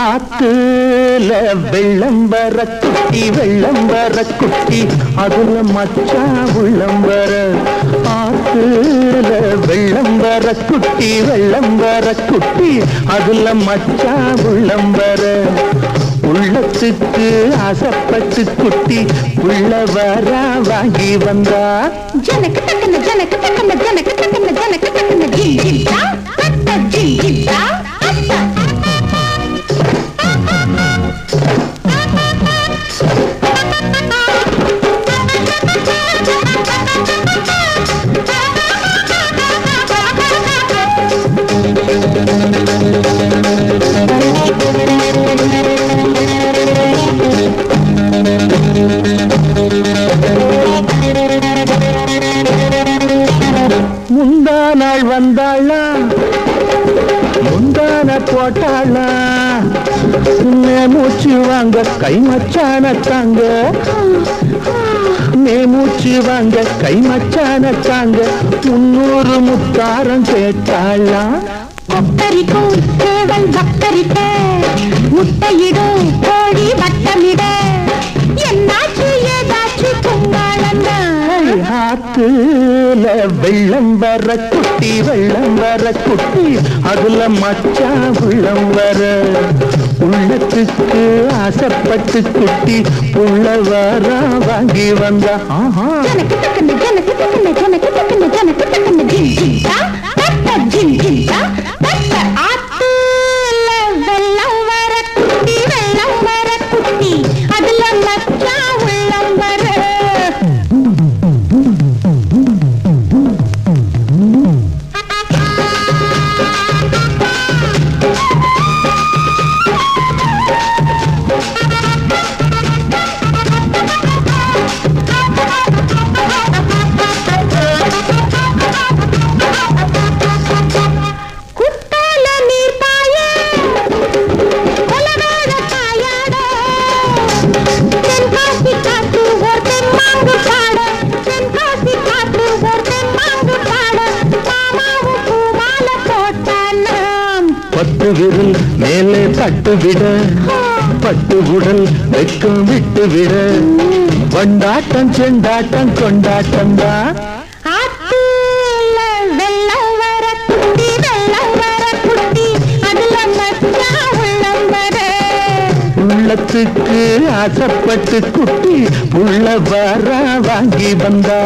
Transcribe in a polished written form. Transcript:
ஆத்துல வெள்ளம் வர குட்டி அதுல மச்சா உள்ளம் வர. ஆத்துல வெள்ளம் வர குட்டி அதுல மச்சா உள்ளம் வர. உள்ளத்துக்கு ஆசைப்பட்டு குட்டி உள்ள வர வாங்கி வந்தா. ஜனக்கு தக்கன ஜனக்கு தக்கன ஜனக்கு தக்கன ஜனக்கு தக்கன ஜிம் ஜிம் தா அத்த ஜிம் ஜிம் தா அத்த. முந்தா நாள் வந்தாளா முந்தான போட்டாளா. மூச்சு வாங்க கை மச்சான தாங்க. மூச்சு வாங்க கை மச்சான தாங்க. 300 முத்தாரம் கேட்டாளா. கொத்தரிக்கும் சேவல் பக்தரிட்ட முட்டையிடும் கோழி வட்டமிட. என்னாச்சு ஏதாச்சு கும்மாளன்னா. ஆத்துல வெள்ளம் வர குட்டி அதுல மச்சா உள்ளம் வர. உள்ளத்துக்கு ஆசைப்பட்டு குட்டி உள்ள வர வாங்கி வந்தா. ஜனக்கு தக்கன ஜனக்கு தக்கன ஜனக்கு தக்கன ஜனக்கு தக்கன ஜிம் ஜிம் தா அத்த ஜிம் ஜிம் தா அத்த. ஆத்துல வெள்ளம் வர குட்டி அதுல மச்சா உள்ளம் வர. பட்டு விரல் மேலே பட்டு விட பட்டு உடல் வெட்கம் விட்டு விட. கொண்டாட்டம் செண்டாட்டம் கொண்டாட்டம் தான். வெள்ளம் வர குட்டி அதுல மச்சா உள்ளம் வர. உள்ளத்துக்கு ஆசைப்பட்டு குட்டி உள்ள வர வாங்கி வந்தா.